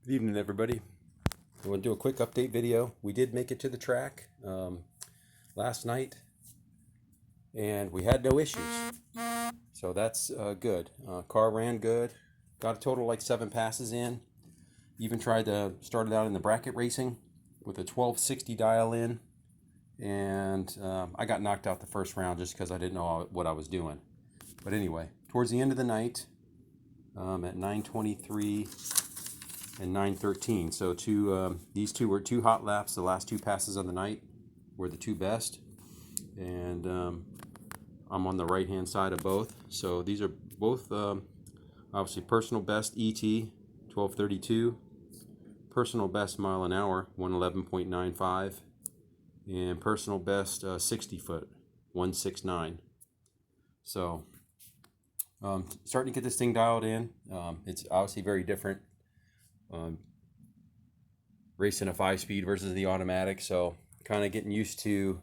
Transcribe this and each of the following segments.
Good evening, everybody. I want to do a quick update video. We did make it to the track last night, and we had no issues. So that's good. Car ran good. Got a total like 7 passes in. Even tried to start it out in the bracket racing with a 1260 dial in, and I got knocked out the first round just because I didn't know what I was doing. But anyway, towards the end of the night, at 9:23 and 9:13. So these two were 2 hot laps. The last 2 passes of the night were the 2 best, and I'm on the right hand side of both. So these are both obviously personal best ET 1232, personal best mile an hour 111.95, and personal best 60 foot 169. So starting to get this thing dialed in. It's obviously very different. Racing a 5-speed versus the automatic, so kind of getting used to,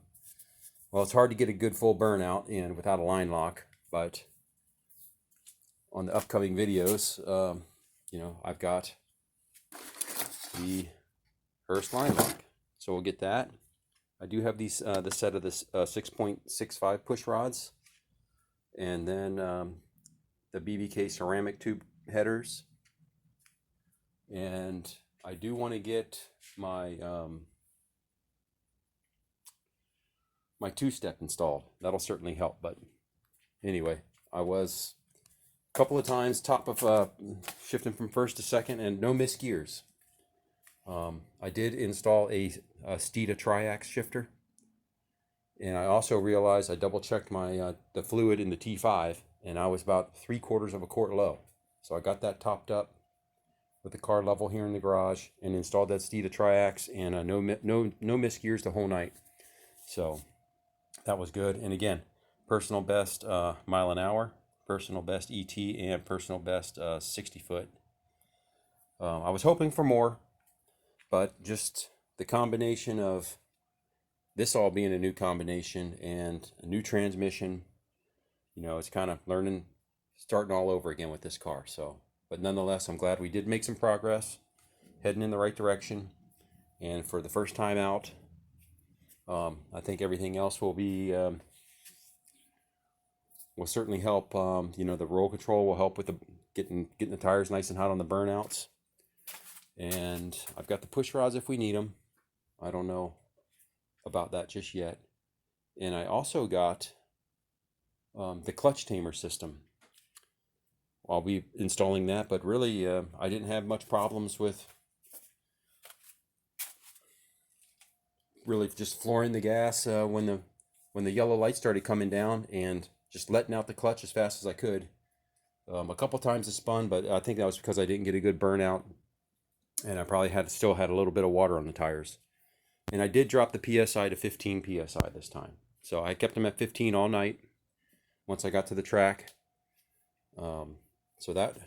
well, it's hard to get a good full burnout in without a line lock, but on the upcoming videos, I've got the Hearst line lock, so we'll get that. I do have these the set of this 6.65 push rods, and then the BBK ceramic tube headers, and I do want to get my my 2-step installed. That'll certainly help. But anyway, I was a couple of times top of shifting from first to second, and no missed gears. I did install a Steeda triax shifter, and I also realized I double checked my the fluid in the T5, and I was about 3/4 of a quart low. So I got that topped up with the car level here in the garage and installed that Steeda triax, and no missed gears the whole night. So that was good. And again, personal best mile an hour, personal best ET, and personal best 60 foot. I was hoping for more, but just the combination of this all being a new combination and a new transmission, it's kind of starting all over again with this car. So, but nonetheless, I'm glad we did make some progress, heading in the right direction. And for the first time out, I think everything else will be will certainly help. The roll control will help with the getting the tires nice and hot on the burnouts. And I've got the push rods if we need them. I don't know about that just yet. And I also got the clutch tamer system. I'll be installing that, but really I didn't have much problems with really just flooring the gas when the yellow light started coming down, and just letting out the clutch as fast as I could. A couple times it spun, but I think that was because I didn't get a good burnout, and I probably still had a little bit of water on the tires. And I did drop the PSI to 15 PSI this time. So I kept them at 15 all night once I got to the track. So that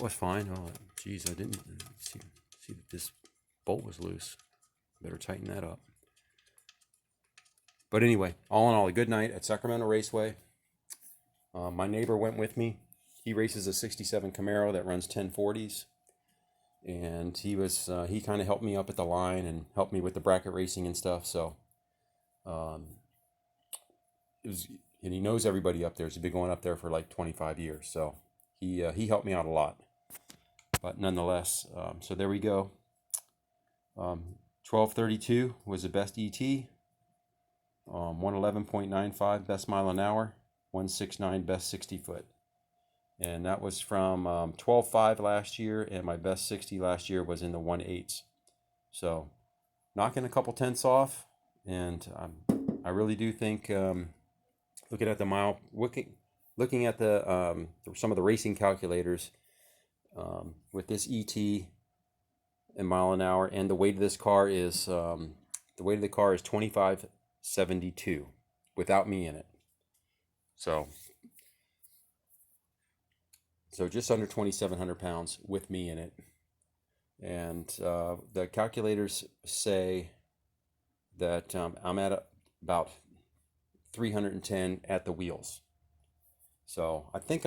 was fine. Oh, geez, I didn't see that this bolt was loose. Better tighten that up. But anyway, all in all, a good night at Sacramento Raceway. My neighbor went with me. He races a 67 Camaro that runs 1040s. And he kind of helped me up at the line and helped me with the bracket racing and stuff. So and he knows everybody up there. He's been going up there for like 25 years. So he helped me out a lot. But nonetheless, so there we go. 1232 was the best ET. 111.95 best mile an hour. 169 best 60 foot. And that was from 12.5 last year, and my best 60 last year was in the 1.8s. So knocking a couple tenths off, and I really do think looking at the mile, looking at the some of the racing calculators with this ET and mile an hour, and the weight of this car is 2572 without me in it. So just under 2,700 pounds with me in it. And the calculators say that I'm at about 310 at the wheels. So I think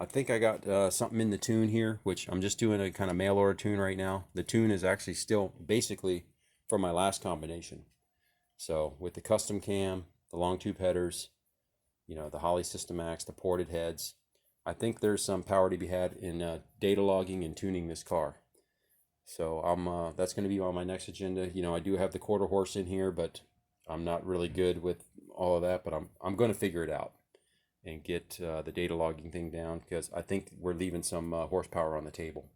I think I got something in the tune here, which I'm just doing a kind of mail order tune right now. The tune is actually still basically from my last combination. So with the custom cam, the long tube headers, you know, the Holley System Max, the ported heads, I think there's some power to be had in data logging and tuning this car. So that's going to be on my next agenda. You know, I do have the quarter horse in here, but I'm not really good with all of that. But I'm going to figure it out and get the data logging thing down, because I think we're leaving some horsepower on the table.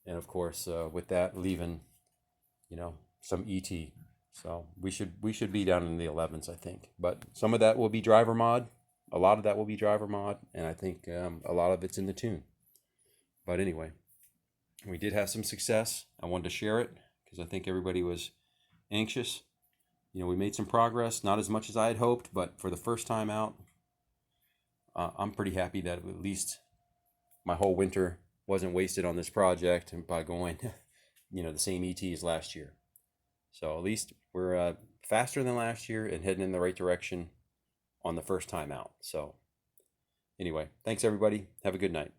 And of course, with that, leaving, you know, some ET. So we should be down in the 11s, I think. But some of that will be driver mod. A lot of that will be driver mod, and I think a lot of it's in the tune. But anyway, we did have some success. I wanted to share it because I think everybody was anxious. You know, we made some progress, not as much as I had hoped, but for the first time out, I'm pretty happy that at least my whole winter wasn't wasted on this project and by going, you know, the same ET as last year. So at least we're faster than last year and heading in the right direction on the first time out. So anyway, thanks everybody. Have a good night.